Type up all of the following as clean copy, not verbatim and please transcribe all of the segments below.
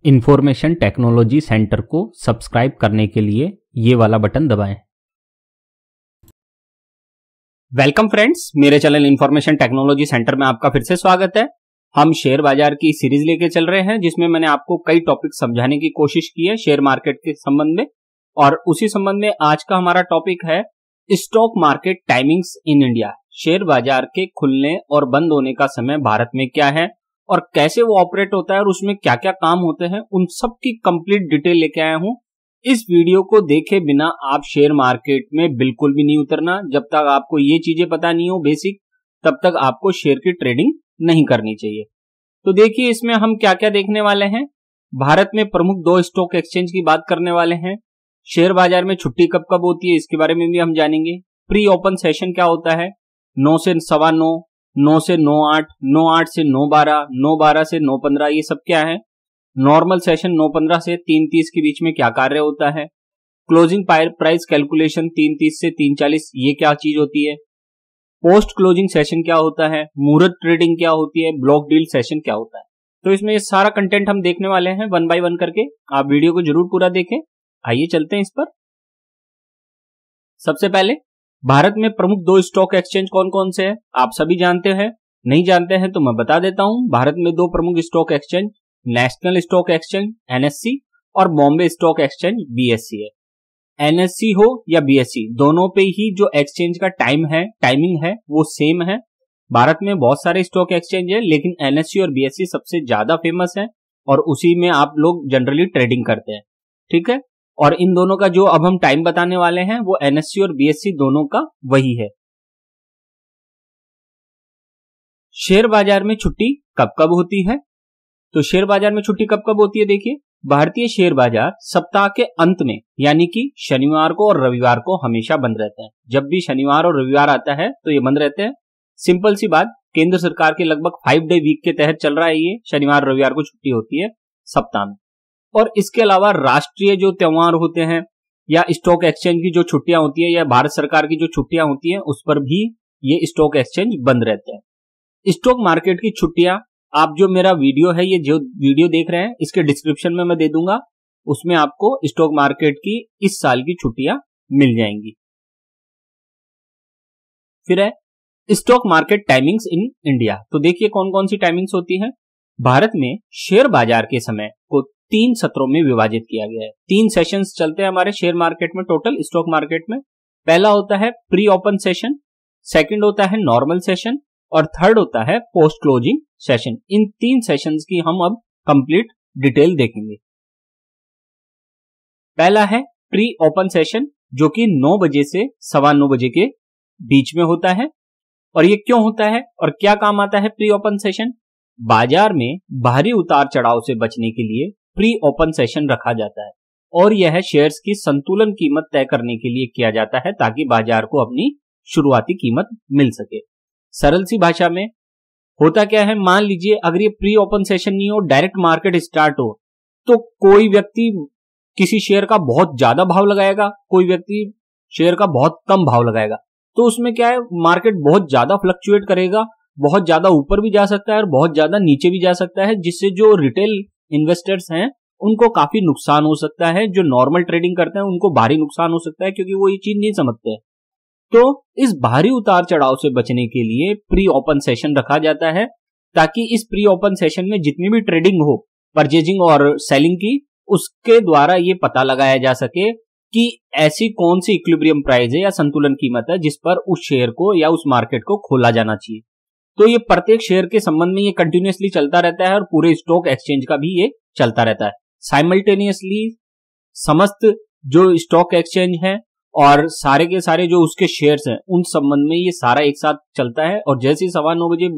Information technology centre को subscribe करने के लिए ये वाला बटन दबाएं। वेलकम फ्रेंड्स, मेरे चैनल इंफॉर्मेशन टेक्नोलॉजी सेंटर में आपका फिर से स्वागत है। हम शेयर बाजार की सीरीज लेके चल रहे हैं जिसमें मैंने आपको कई टॉपिक समझाने की कोशिश की है शेयर मार्केट के संबंध में, और उसी संबंध में आज का हमारा टॉपिक है stock market timings in India. Share बाजार के खुलने और बंद होने का समय भारत में क्या है और कैसे वो ऑपरेट होता है और उसमें क्या क्या काम होते हैं, उन सब की कंप्लीट डिटेल लेके आया हूं। इस वीडियो को देखे बिना आप शेयर मार्केट में बिल्कुल भी नहीं उतरना। जब तक आपको ये चीजें पता नहीं हो बेसिक, तब तक आपको शेयर की ट्रेडिंग नहीं करनी चाहिए। तो देखिए इसमें हम क्या क्या देखने वाले हैं। भारत में प्रमुख 2 स्टॉक एक्सचेंज की बात करने वाले हैं। शेयर बाजार में छुट्टी कब कब होती है इसके बारे में भी हम जानेंगे। प्री ओपन सेशन क्या होता है, 9 से 9:15, 9 से 9:08, 9:08 से 9:12, 9:12 से 9:15, ये सब क्या है। नॉर्मल सेशन 9:15 से 3:30 के बीच में क्या कार्य होता है। क्लोजिंग प्राइस कैलकुलेशन 3:30 से 3:40, ये क्या चीज होती है। पोस्ट क्लोजिंग सेशन क्या होता है, मुहूर्त ट्रेडिंग क्या होती है, ब्लॉक डील सेशन क्या होता है। तो इसमें ये सारा कंटेंट हम देखने वाले हैं वन बाय वन करके। आप वीडियो को जरूर पूरा देखें। आइए चलते हैं इस पर। सबसे पहले भारत में प्रमुख 2 स्टॉक एक्सचेंज कौन कौन से हैं आप सभी जानते हैं। नहीं जानते हैं तो मैं बता देता हूं। भारत में 2 प्रमुख stock exchange national stock exchange NSE और बॉम्बे स्टॉक एक्सचेंज BSE है। NSE हो या BSE, दोनों पे ही जो एक्सचेंज का टाइमिंग है वो सेम है। भारत में बहुत सारे स्टॉक एक्सचेंज है लेकिन NSE और BSE सबसे ज्यादा फेमस है और उसी में आप लोग जनरली ट्रेडिंग करते हैं, ठीक है। और इन दोनों का जो अब हम टाइम बताने वाले हैं वो NSE और BSE दोनों का वही है। शेयर बाजार में छुट्टी कब कब होती है, तो शेयर बाजार में छुट्टी कब कब होती है। देखिए भारतीय शेयर बाजार सप्ताह के अंत में यानी कि शनिवार को और रविवार को हमेशा बंद रहते हैं। जब भी शनिवार और रविवार आता है तो ये बंद रहते हैं। सिंपल सी बात, केंद्र सरकार के लगभग 5 डे वीक के तहत चल रहा है ये। शनिवार रविवार को छुट्टी होती है सप्ताह में। और इसके अलावा राष्ट्रीय जो त्योहार होते हैं या स्टॉक एक्सचेंज की जो छुट्टियां होती है या भारत सरकार की जो छुट्टियां होती हैं उस पर भी ये स्टॉक एक्सचेंज बंद रहते हैं। स्टॉक मार्केट की छुट्टियां आप जो मेरा वीडियो है, ये जो वीडियो देख रहे हैं इसके डिस्क्रिप्शन में मैं दे दूंगा, उसमें आपको स्टॉक मार्केट की इस साल की छुट्टियां मिल जाएंगी। फिर है stock market timings in India. तो देखिए कौन कौन सी टाइमिंग्स होती है। भारत में शेयर बाजार के समय को 3 सत्रों में विभाजित किया गया है। 3 सेशंस चलते हैं हमारे शेयर मार्केट में टोटल स्टॉक मार्केट में। पहला होता है प्री ओपन सेशन, सेकंड होता है नॉर्मल सेशन और थर्ड होता है पोस्ट क्लोजिंग सेशन। इन 3 सेशंस की हम अब कंप्लीट डिटेल देखेंगे। पहला है प्री ओपन सेशन जो कि 9 बजे से 9:15 बजे के बीच में होता है। और ये क्यों होता है और क्या काम आता है प्री ओपन सेशन। बाजार में भारी उतार चढ़ाव से बचने के लिए प्री ओपन सेशन रखा जाता है और यह शेयर्स की संतुलन कीमत तय करने के लिए किया जाता है ताकि बाजार को अपनी शुरुआती कीमत मिल सके। सरल सी भाषा में होता क्या है, मान लीजिए अगर ये प्री ओपन सेशन नहीं हो, डायरेक्ट मार्केट स्टार्ट हो, तो कोई व्यक्ति किसी शेयर का बहुत ज्यादा भाव लगाएगा, कोई व्यक्ति शेयर का बहुत कम भाव लगाएगा। तो उसमें क्या है, मार्केट बहुत ज्यादा फ्लक्चुएट करेगा, बहुत ज्यादा ऊपर भी जा सकता है और बहुत ज्यादा नीचे भी जा सकता है, जिससे जो रिटेल इन्वेस्टर्स हैं उनको काफी नुकसान हो सकता है। जो नॉर्मल ट्रेडिंग करते हैं उनको भारी नुकसान हो सकता है क्योंकि वो ये चीज नहीं समझते हैं। तो इस भारी उतार चढ़ाव से बचने के लिए प्री ओपन सेशन रखा जाता है ताकि इस प्री ओपन सेशन में जितनी भी ट्रेडिंग हो, परचेजिंग और सेलिंग की, उसके द्वारा ये पता लगाया जा सके कि ऐसी कौन सी इक्विलिब्रियम प्राइस है या संतुलन कीमत है जिस पर उस शेयर को या उस मार्केट को खोला जाना चाहिए। तो ये प्रत्येक शेयर के संबंध में ये कंटिन्यूअसली चलता रहता है और पूरे स्टॉक एक्सचेंज का भी ये चलता रहता है साइमल्टेनियसली। समस्त जो स्टॉक एक्सचेंज है और सारे के सारे जो उसके शेयर्स हैं उन संबंध में ये सारा एक साथ चलता है। और जैसे ही 9:15 बजे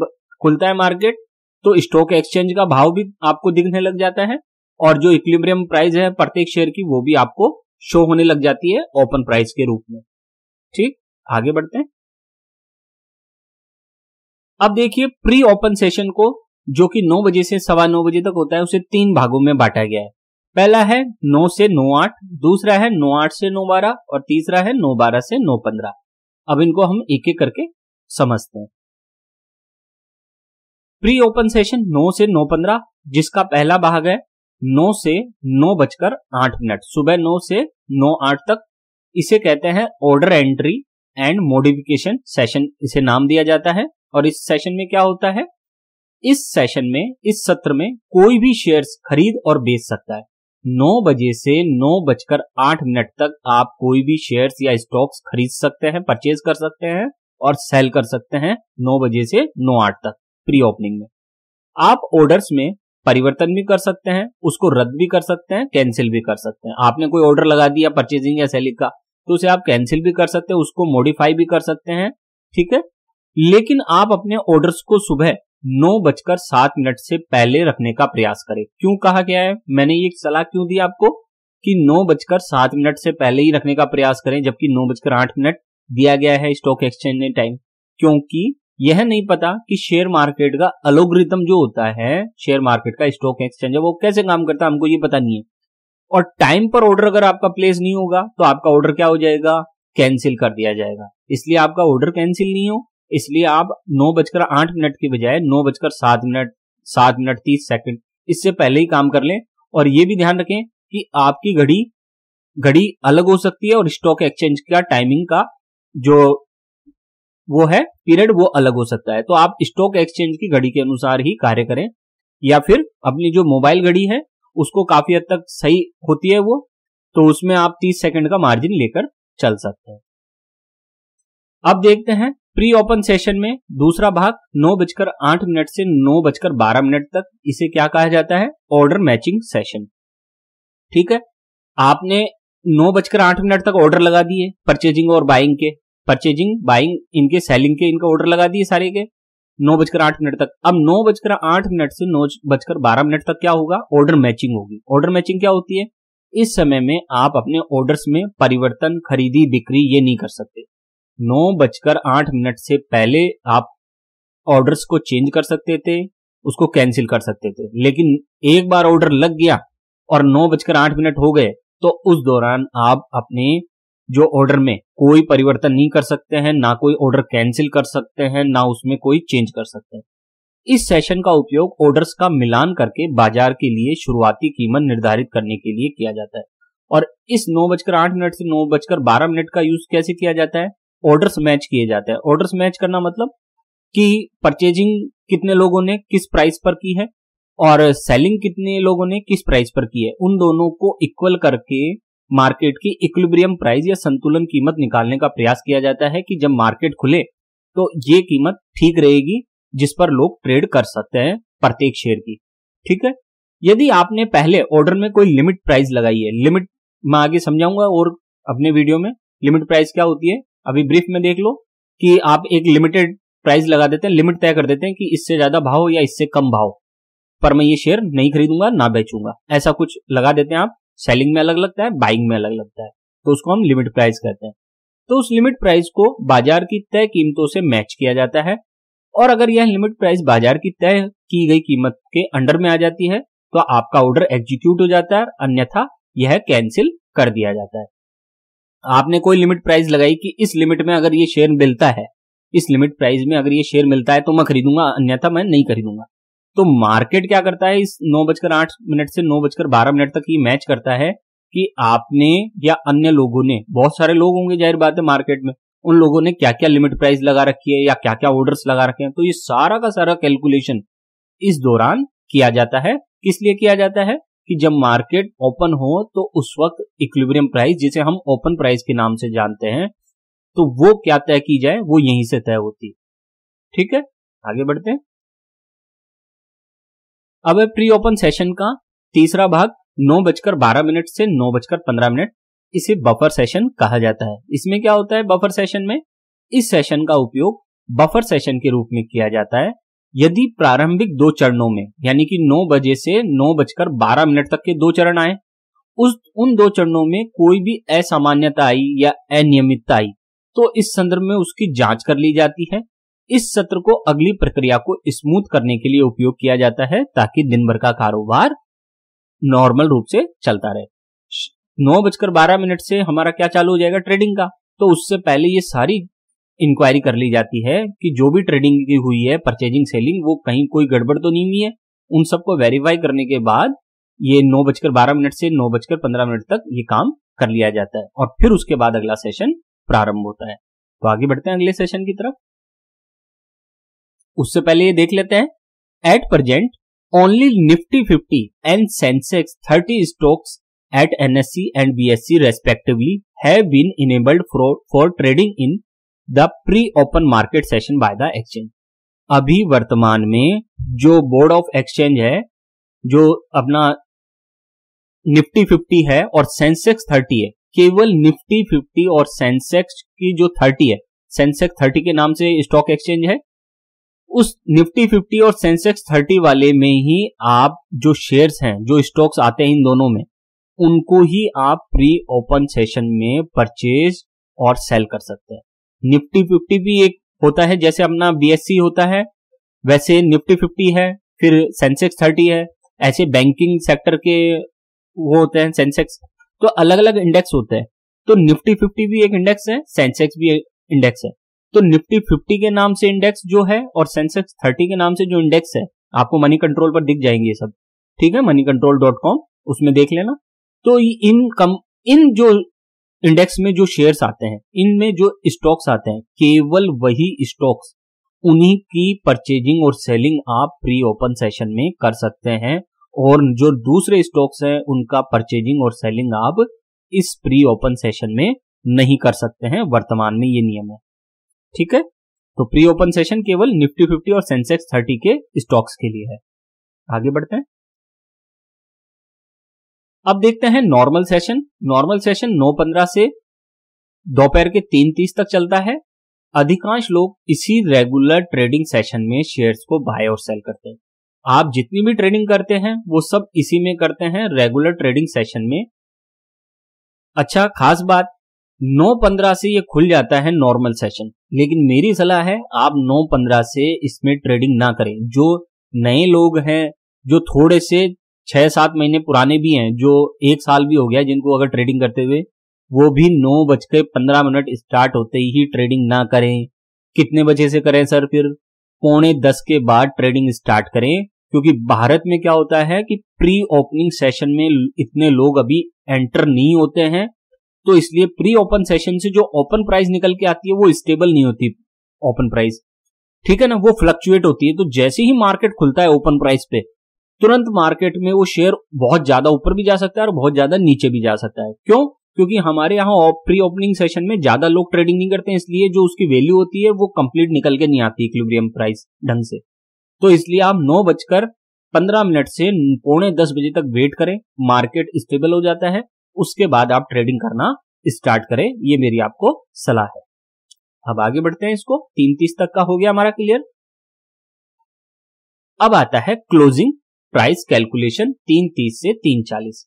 खुलता है मार्केट तो स्टॉक एक्सचेंज का भाव भी आपको दिखने लग जाता है और जो इक्विलिब्रियम प्राइस है प्रत्येक शेयर की वो भी आपको शो होने लग जाती है ओपन प्राइस के रूप में। ठीक, आगे बढ़ते हैं। अब देखिए प्री ओपन सेशन को जो कि 9 बजे से 9:15 बजे तक होता है उसे 3 भागों में बांटा गया है। पहला है 9 से 9:08, दूसरा है 9:08 से 9:12 और तीसरा है 9:12 से 9:15। अब इनको हम एक एक करके समझते हैं। प्री ओपन सेशन 9 से 9:15 जिसका पहला भाग है 9 से 9:08, सुबह 9 से 9:08 तक। इसे कहते हैं order entry and modification session, इसे नाम दिया जाता है। और इस सेशन में क्या होता है, इस सेशन में, इस सत्र में कोई भी शेयर्स खरीद और बेच सकता है। 9 बजे से 9:08 तक आप कोई भी शेयर्स या स्टॉक्स खरीद सकते हैं, परचेज कर सकते हैं और सेल कर सकते हैं 9 बजे से 9:08 तक प्री ओपनिंग में। आप ऑर्डर्स में परिवर्तन भी कर सकते हैं, उसको रद्द भी कर सकते हैं, कैंसिल भी कर सकते हैं। आपने कोई ऑर्डर लगा दिया परचेजिंग या सेलिंग का, तो उसे आप कैंसिल भी कर सकते हैं, उसको मॉडिफाई भी कर सकते हैं, ठीक है। लेकिन आप अपने ऑर्डर्स को सुबह 9:07 से पहले रखने का प्रयास करें। क्यों कहा गया है, मैंने ये सलाह क्यों दी आपको कि 9:07 से पहले ही रखने का प्रयास करें, जबकि 9:08 दिया गया है स्टॉक एक्सचेंज ने टाइम? क्योंकि यह नहीं पता कि शेयर मार्केट का एल्गोरिथम जो होता है, शेयर मार्केट का स्टॉक एक्सचेंज है, वो कैसे काम करता है, हमको ये पता नहीं है। और टाइम पर ऑर्डर अगर आपका प्लेस नहीं होगा तो आपका ऑर्डर क्या हो जाएगा, कैंसिल कर दिया जाएगा। इसलिए आपका ऑर्डर कैंसिल नहीं हो, इसलिए आप 9:08 के बजाय 9:07, 7:30 इससे पहले ही काम कर लें। और ये भी ध्यान रखें कि आपकी घड़ी अलग हो सकती है और स्टॉक एक्सचेंज का टाइमिंग का जो वो है पीरियड, वो अलग हो सकता है। तो आप स्टॉक एक्सचेंज की घड़ी के अनुसार ही कार्य करें, या फिर अपनी जो मोबाइल घड़ी है उसको काफी हद तक सही होती है वो, तो उसमें आप 30 सेकंड का मार्जिन लेकर चल सकते हैं। अब देखते हैं प्री ओपन सेशन में दूसरा भाग 9:08 से 9:12 तक। इसे क्या कहा जाता है, ऑर्डर मैचिंग सेशन, ठीक है। आपने 9:08 तक ऑर्डर लगा दिए परचेजिंग और बाइंग के, परचेजिंग बाइंग इनके सेलिंग के, इनका ऑर्डर लगा दिए सारे के 9:08 तक। अब 9:08 से 9:12 तक क्या होगा, ऑर्डर मैचिंग होगी। ऑर्डर मैचिंग क्या होती है, इस समय में आप अपने ऑर्डर्स में परिवर्तन, खरीदी बिक्री ये नहीं कर सकते। 9:08 से पहले आप ऑर्डर्स को चेंज कर सकते थे, उसको कैंसिल कर सकते थे। लेकिन एक बार ऑर्डर लग गया और 9:08 हो गए तो उस दौरान आप अपने जो ऑर्डर में कोई परिवर्तन नहीं कर सकते हैं, ना कोई ऑर्डर कैंसिल कर सकते हैं, ना उसमें कोई चेंज कर सकते हैं। इस सेशन का उपयोग ऑर्डर्स का मिलान करके बाजार के लिए शुरुआती कीमत निर्धारित करने के लिए किया जाता है। और इस 9:08 से 9:12 का यूज कैसे किया जाता है, ऑर्डर्स मैच किए जाते हैं। ऑर्डर्स मैच करना मतलब कि परचेजिंग कितने लोगों ने किस प्राइस पर की है और सेलिंग कितने लोगों ने किस प्राइस पर की है, उन दोनों को इक्वल करके मार्केट की इक्विलिब्रियम प्राइस या संतुलन कीमत निकालने का प्रयास किया जाता है कि जब मार्केट खुले तो ये कीमत ठीक रहेगी जिस पर लोग ट्रेड कर सकते हैं प्रत्येक शेयर की, ठीक है। यदि आपने पहले ऑर्डर में कोई लिमिट प्राइस लगाई है, लिमिट मैं आगे समझाऊंगा और अपने वीडियो में लिमिट प्राइस क्या होती है, अभी ब्रीफ में देख लो कि आप एक लिमिटेड प्राइस लगा देते हैं, लिमिट तय कर देते हैं कि इससे ज्यादा भाव या इससे कम भाव पर मैं ये शेयर नहीं खरीदूंगा ना बेचूंगा, ऐसा कुछ लगा देते हैं आप। सेलिंग में अलग लगता है, बाइंग में अलग लगता है, तो उसको हम लिमिट प्राइस कहते हैं। तो उस लिमिट प्राइस को बाजार की तय कीमतों से मैच किया जाता है, और अगर यह लिमिट प्राइस बाजार की तय की गई कीमत के अंडर में आ जाती है तो आपका ऑर्डर एग्जीक्यूट हो जाता है, अन्यथा यह कैंसिल कर दिया जाता है। आपने कोई लिमिट प्राइस लगाई कि इस लिमिट में अगर ये शेयर मिलता है, इस लिमिट प्राइस में अगर ये शेयर मिलता है तो मैं खरीदूंगा, अन्यथा मैं नहीं खरीदूंगा। तो मार्केट क्या करता है, इस 9:08 से 9:12 तक ये मैच करता है कि आपने या अन्य लोगों ने, बहुत सारे लोग होंगे जाहिर बात है मार्केट में, उन लोगों ने क्या क्या लिमिट प्राइस लगा रखी है या क्या क्या ऑर्डर्स लगा रखे हैं। तो ये सारा का सारा कैलकुलेशन इस दौरान किया जाता है। किस लिए किया जाता है कि जब मार्केट ओपन हो तो उस वक्त इक्विलिब्रियम प्राइस, जिसे हम ओपन प्राइस के नाम से जानते हैं, तो वो क्या तय की जाए, वो यहीं से तय होती है, ठीक है। आगे बढ़ते हैं। अब है प्री ओपन सेशन का तीसरा भाग 9:12 से 9:15। इसे बफर सेशन कहा जाता है। इसमें क्या होता है बफर सेशन में, इस सेशन का उपयोग बफर सेशन के रूप में किया जाता है यदि प्रारंभिक 2 चरणों में, यानी कि 9 बजे से 9:12 तक के 2 चरण आए, उन 2 चरणों में कोई भी असामान्यता आई या अनियमितता आई तो इस संदर्भ में उसकी जांच कर ली जाती है। इस सत्र को अगली प्रक्रिया को स्मूथ करने के लिए उपयोग किया जाता है ताकि दिन भर का कारोबार नॉर्मल रूप से चलता रहे। 9:12 से हमारा क्या चालू हो जाएगा, ट्रेडिंग का। तो उससे पहले ये सारी इंक्वायरी कर ली जाती है कि जो भी ट्रेडिंग की हुई है, परचेजिंग सेलिंग, वो कहीं कोई गड़बड़ तो नहीं हुई है। उन सबको वेरीफाई करने के बाद ये 9:12 से 9:15 तक ये काम कर लिया जाता है और फिर उसके बाद अगला सेशन प्रारंभ होता है। तो आगे बढ़ते हैं अगले सेशन की तरफ। उससे पहले ये देख लेते हैं, at present only Nifty 50 and Sensex 30 stocks eight NSE and BSE respectively have been enabled for trading in the pre-open market session by the exchange। अभी वर्तमान में जो बोर्ड ऑफ एक्सचेंज है, जो अपना निफ्टी 50 है और सेंसेक्स 30 है, केवल निफ्टी 50 और सेंसेक्स की जो 30 है, सेंसेक्स 30 के नाम से स्टॉक एक्सचेंज है, उस निफ्टी 50 और सेंसेक्स 30 वाले में ही आप जो शेयर्स हैं, जो स्टॉक्स आते हैं इन दोनों में, उनको ही आप प्री ओपन सेशन में परचेज और सेल कर सकते हैं। निफ्टी 50 भी एक होता है, जैसे अपना BSE होता है वैसे निफ्टी 50 है, फिर सेंसेक्स 30 है, ऐसे बैंकिंग सेक्टर के वो होते हैं सेंसेक्स, तो अलग अलग इंडेक्स होते हैं। तो निफ्टी 50 भी एक इंडेक्स है, सेंसेक्स भी एक इंडेक्स है। तो निफ्टी 50 के नाम से इंडेक्स जो है और सेंसेक्स 30 के नाम से जो इंडेक्स है, आपको मनी कंट्रोल पर दिख जाएंगे ये सब, ठीक है, moneycontrol.com उसमें देख लेना। तो इन जो इंडेक्स में जो शेयर्स आते हैं, इनमें जो स्टॉक्स आते हैं, केवल वही स्टॉक्स, उन्हीं की परचेजिंग और सेलिंग आप प्री ओपन सेशन में कर सकते हैं और जो दूसरे स्टॉक्स हैं उनका परचेजिंग और सेलिंग आप इस प्री ओपन सेशन में नहीं कर सकते हैं। वर्तमान में ये नियम है, ठीक है। तो प्री ओपन सेशन केवल निफ्टी 50 और सेंसेक्स 30 के स्टॉक्स के लिए है। आगे बढ़ते हैं। अब देखते हैं नॉर्मल सेशन। नॉर्मल सेशन 9:15 से दोपहर के 3:30 तक चलता है। अधिकांश लोग इसी रेगुलर ट्रेडिंग सेशन में शेयर्स को बाय और सेल करते हैं। आप जितनी भी ट्रेडिंग करते हैं वो सब इसी में करते हैं, रेगुलर ट्रेडिंग सेशन में। अच्छा, खास बात, 9:15 से ये खुल जाता है नॉर्मल सेशन, लेकिन मेरी सलाह है आप 9:15 से इसमें ट्रेडिंग ना करें। जो नए लोग हैं, जो थोड़े से 6-7 महीने पुराने भी हैं, जो 1 साल भी हो गया जिनको अगर ट्रेडिंग करते हुए, वो भी 9:15 स्टार्ट होते ही ट्रेडिंग ना करें। कितने बजे से करें सर? फिर 9:45 के बाद ट्रेडिंग स्टार्ट करें, क्योंकि भारत में क्या होता है कि प्री ओपनिंग सेशन में इतने लोग अभी एंटर नहीं होते हैं, तो इसलिए प्री ओपन सेशन से जो ओपन प्राइस निकल के आती है वो स्टेबल नहीं होती। ओपन प्राइस, ठीक है ना, वो फ्लक्चुएट होती है। तो जैसे ही मार्केट खुलता है ओपन प्राइस पे, तुरंत मार्केट में वो शेयर बहुत ज्यादा ऊपर भी जा सकता है और बहुत ज्यादा नीचे भी जा सकता है। क्यों? क्योंकि हमारे यहाँ प्री ओपनिंग सेशन में ज्यादा लोग ट्रेडिंग नहीं करते हैं, इसलिए जो उसकी वैल्यू होती है वो कंप्लीट निकल के नहीं आती इक्विलिब्रियम प्राइस ढंग से। तो इसलिए आप 9:15 से 9:45 बजे तक वेट करें, मार्केट स्टेबल हो जाता है, उसके बाद आप ट्रेडिंग करना स्टार्ट करें। ये मेरी आपको सलाह है। अब आगे बढ़ते हैं। इसको 3:30 तक का हो गया हमारा क्लियर। अब आता है क्लोजिंग प्राइस कैलकुलेशन 3:30 से 3:40।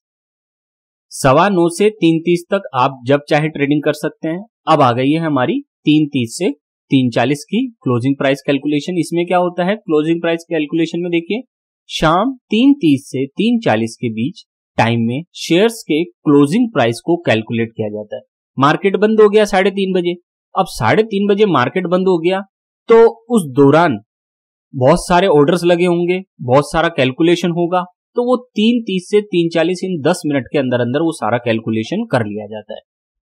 9:15 से 3:30 तक आप जब चाहे ट्रेडिंग कर सकते हैं। अब आ गई है हमारी 3:30 से 3:40 की क्लोजिंग प्राइस कैलकुलेशन। इसमें क्या होता है क्लोजिंग प्राइस कैलकुलेशन में? देखिए, शाम 3:30 से 3:40 के बीच टाइम में शेयर्स के क्लोजिंग प्राइस को कैलकुलेट किया जाता है। मार्केट बंद हो गया 3:30 बजे। अब 3:30 बजे मार्केट बंद हो गया, तो उस दौरान बहुत सारे ऑर्डर्स लगे होंगे, बहुत सारा कैलकुलेशन होगा, तो वो 3:30 से 3:40 इन 10 मिनट के अंदर अंदर वो सारा कैलकुलेशन कर लिया जाता है।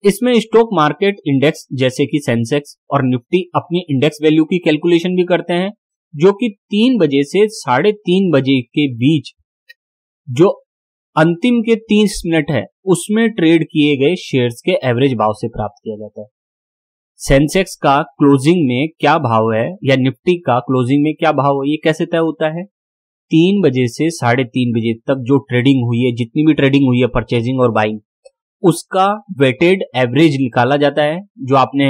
इसमें स्टॉक मार्केट इंडेक्स जैसे कि सेंसेक्स और निफ्टी अपनी इंडेक्स वैल्यू की कैलकुलेशन भी करते हैं, जो कि 3 बजे से 3:30 बजे के बीच जो अंतिम के 30 मिनट है उसमें ट्रेड किए गए शेयर्स के एवरेज भाव से प्राप्त किया जाता है। सेंसेक्स का क्लोजिंग में क्या भाव है या निफ्टी का क्लोजिंग में क्या भाव है, ये कैसे तय होता है? 3 बजे से 3:30 बजे तक जो ट्रेडिंग हुई है, जितनी भी ट्रेडिंग हुई है परचेजिंग और बाइंग, उसका वेटेड एवरेज निकाला जाता है। जो आपने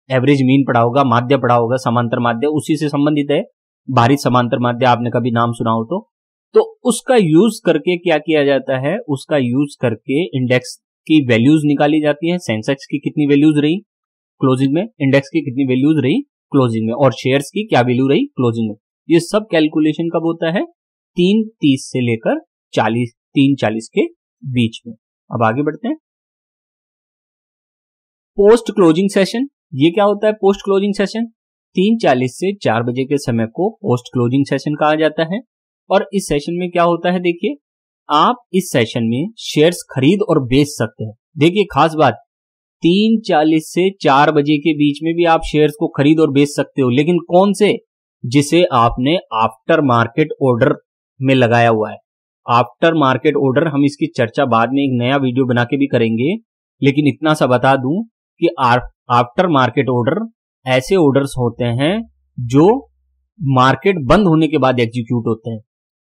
एवरेज मीन पढ़ा होगा, माध्य पढ़ा होगा, समांतर माध्य उसी से संबंधित है। भारित समांतर माध्य आपने कभी नाम सुना हो तो उसका यूज करके क्या किया जाता है, उसका यूज करके इंडेक्स की वैल्यूज निकाली जाती है। सेंसेक्स की कितनी वैल्यूज रही क्लोजिंग में, इंडेक्स की कितनी वैल्यूज रही क्लोजिंग में, और शेयर्स की क्या वैल्यू रही क्लोजिंग में। ये सब कैलकुलेशन कब होता है? 3:30 से लेकर 3:40 के बीच में। अब आगे बढ़ते हैं। पोस्ट क्लोजिंग सेशन, ये क्या होता है पोस्ट क्लोजिंग सेशन? 3:40 से 4 बजे के समय को पोस्ट क्लोजिंग सेशन कहा जाता है। और इस सेशन में क्या होता है देखिए, आप इस सेशन में शेयर्स खरीद और बेच सकते हैं। देखिए खास बात, 3:40 से 4 बजे के बीच में भी आप शेयर्स को खरीद और बेच सकते हो, लेकिन कौन से? जिसे आपने आफ्टर मार्केट ऑर्डर में लगाया हुआ है। आफ्टर मार्केट ऑर्डर, हम इसकी चर्चा बाद में एक नया वीडियो बना के भी करेंगे, लेकिन इतना सा बता दूं कि आफ्टर मार्केट ऑर्डर ऐसे ऑर्डर्स होते हैं जो मार्केट बंद होने के बाद एग्जीक्यूट होते हैं।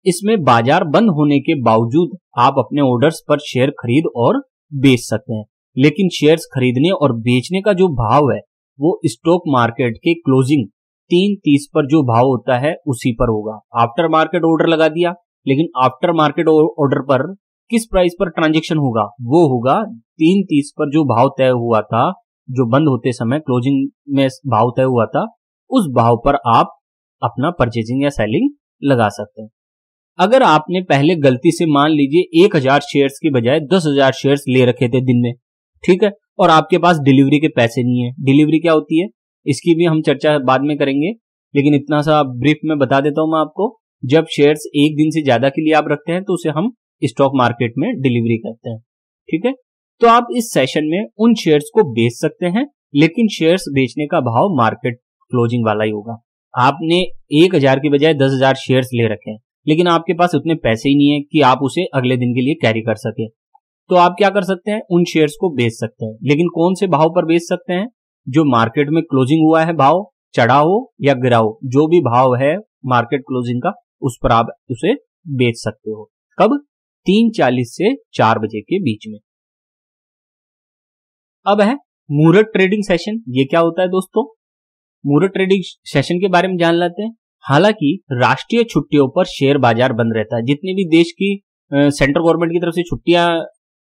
इसमें बाजार बंद होने के बावजूद आप अपने ऑर्डर्स पर शेयर खरीद और बेच सकते हैं, लेकिन शेयर्स खरीदने और बेचने का जो भाव है वो स्टॉक मार्केट के क्लोजिंग 3:30 पर जो भाव होता है उसी पर होगा। आफ्टर मार्केट ऑर्डर लगा दिया, लेकिन आफ्टर मार्केट ऑर्डर पर किस प्राइस पर ट्रांजैक्शन होगा? वो होगा 3:30 पर जो भाव तय हुआ था, जो बंद होते समय क्लोजिंग में भाव तय हुआ था, उस भाव पर आप अपना परचेजिंग या सेलिंग लगा सकते हैं। अगर आपने पहले गलती से मान लीजिए 1000 शेयर्स के बजाय 10,000 शेयर्स ले रखे थे दिन में, ठीक है, और आपके पास डिलीवरी के पैसे नहीं है। डिलीवरी क्या होती है इसकी भी हम चर्चा बाद में करेंगे, लेकिन इतना सा ब्रीफ में बता देता हूं मैं आपको। जब शेयर्स एक दिन से ज्यादा के लिए आप रखते हैं तो उसे हम स्टॉक मार्केट में डिलीवरी कहते हैं, ठीक है। तो आप इस सेशन में उन शेयर्स को बेच सकते हैं, लेकिन शेयर्स बेचने का भाव मार्केट क्लोजिंग वाला ही होगा। आपने 1000 के बजाय 10,000 शेयर्स ले रखे हैं, लेकिन आपके पास उतने पैसे ही नहीं है कि आप उसे अगले दिन के लिए कैरी कर सके। तो आप क्या कर सकते हैं? उन शेयर्स को बेच सकते हैं, लेकिन कौन से भाव पर बेच सकते हैं? जो मार्केट में क्लोजिंग हुआ है, भाव चढ़ा हो या गिरा हो, जो भी भाव है मार्केट क्लोजिंग का, उस पर आप उसे बेच सकते हो। कब? 3:40 से 4 बजे के बीच में। अब है मुहूर्त ट्रेडिंग सेशन। ये क्या होता है दोस्तों? मुहूर्त ट्रेडिंग सेशन के बारे में जान लेते हैं। हालांकि राष्ट्रीय छुट्टियों पर शेयर बाजार बंद रहता है। जितनी भी देश की सेंट्रल गवर्नमेंट की तरफ से छुट्टियां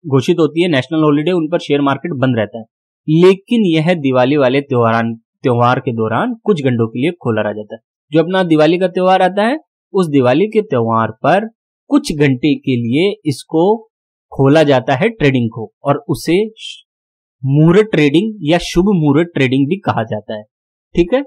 घोषित होती है, नेशनल हॉलिडे, उन पर शेयर मार्केट बंद रहता है, लेकिन यह दिवाली वाले त्योहार के दौरान कुछ घंटों के लिए खोला रह जाता है। जो अपना दिवाली का त्योहार आता है, उस दिवाली के त्योहार पर कुछ घंटे के लिए इसको खोला जाता है ट्रेडिंग को, और उसे मुहूर्त ट्रेडिंग या शुभ मुहूर्त ट्रेडिंग भी कहा जाता है, ठीक है।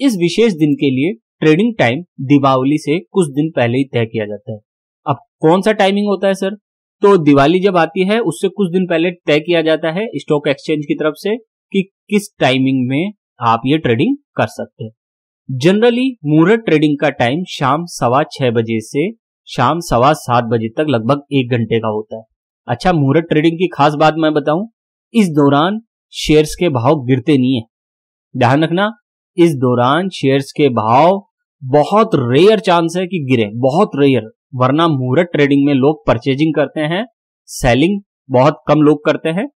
इस विशेष दिन के लिए ट्रेडिंग टाइम दीपावली से कुछ दिन पहले ही तय किया जाता है। अब कौन सा टाइमिंग होता है सर? तो दिवाली जब आती है उससे कुछ दिन पहले तय किया जाता है स्टॉक एक्सचेंज की तरफ से कि किस टाइमिंग में आप ये ट्रेडिंग कर सकते हैं। जनरली मुहूर्त ट्रेडिंग का टाइम शाम 6:15 बजे से शाम 7:15 बजे तक लगभग 1 घंटे का होता है। अच्छा, मुहूर्त ट्रेडिंग की खास बात मैं बताऊं, इस दौरान शेयर्स के भाव गिरते नहीं है। ध्यान रखना, इस दौरान शेयर्स के भाव बहुत रेयर चांस है कि गिरे, बहुत रेयर, वरना मुहूर्त ट्रेडिंग में लोग परचेजिंग करते हैं, सेलिंग बहुत कम लोग करते हैं,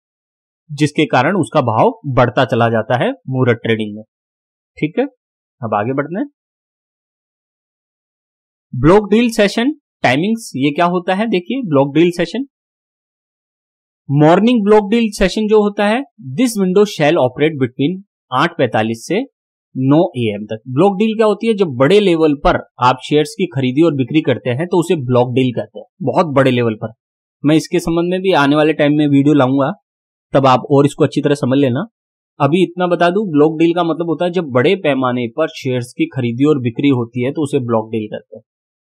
जिसके कारण उसका भाव बढ़ता चला जाता है मुहूर्त ट्रेडिंग में, ठीक है। अब आगे बढ़ते हैं। ब्लॉक डील सेशन टाइमिंग्स, ये क्या होता है? देखिए, block deal session, morning block deal session जो होता है, this window shall operate between 8:45 से 9 AM तक। ब्लॉक डील क्या होती है? जब बड़े लेवल पर आप शेयर्स की खरीदी और बिक्री करते हैं तो उसे ब्लॉक डील कहते हैं, बहुत बड़े लेवल पर। मैं इसके संबंध में भी आने वाले टाइम में वीडियो लाऊंगा, तब आप और इसको अच्छी तरह समझ लेना। अभी इतना बता दूं, ब्लॉक डील का मतलब होता है जब बड़े पैमाने पर शेयर्स की खरीदी और बिक्री होती है तो उसे ब्लॉक डील कहते हैं।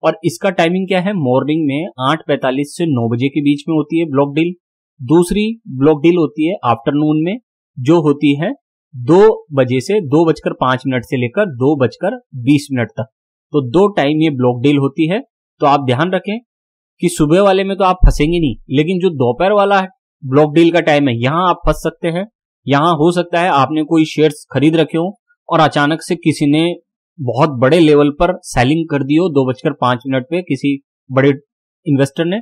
और इसका टाइमिंग क्या है? मॉर्निंग में 8:45 से 9 बजे के बीच में होती है ब्लॉक डील। दूसरी ब्लॉक डील होती है आफ्टरनून में, जो होती है 2 बजे से 2:05 से लेकर 2:20 तक। तो 2 टाइम ये ब्लॉक डील होती है। तो आप ध्यान रखें कि सुबह वाले में तो आप फंसेंगे नहीं, लेकिन जो दोपहर वाला ब्लॉक डील का टाइम है, यहां आप फंस सकते हैं। यहां हो सकता है आपने कोई शेयर्स खरीद रखे हो और अचानक से किसी ने बहुत बड़े लेवल पर सेलिंग कर दी हो 2:05 पे, किसी बड़े इन्वेस्टर ने,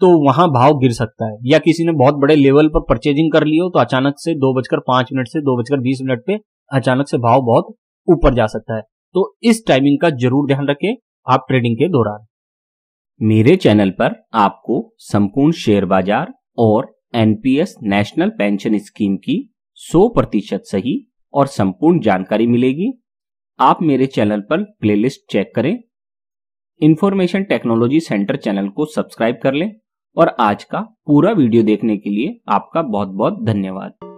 तो वहां भाव गिर सकता है। या किसी ने बहुत बड़े लेवल पर परचेजिंग कर ली हो तो अचानक से 2:05 से 2:20 पे अचानक से भाव बहुत ऊपर जा सकता है। तो इस टाइमिंग का जरूर ध्यान रखें आप ट्रेडिंग के दौरान। मेरे चैनल पर आपको संपूर्ण शेयर बाजार और एनपीएस नेशनल पेंशन स्कीम की 100% सही और संपूर्ण जानकारी मिलेगी। आप मेरे चैनल पर प्लेलिस्ट चेक करें, इंफॉर्मेशन टेक्नोलॉजी सेंटर चैनल को सब्सक्राइब कर लें, और आज का पूरा वीडियो देखने के लिए आपका बहुत बहुत धन्यवाद।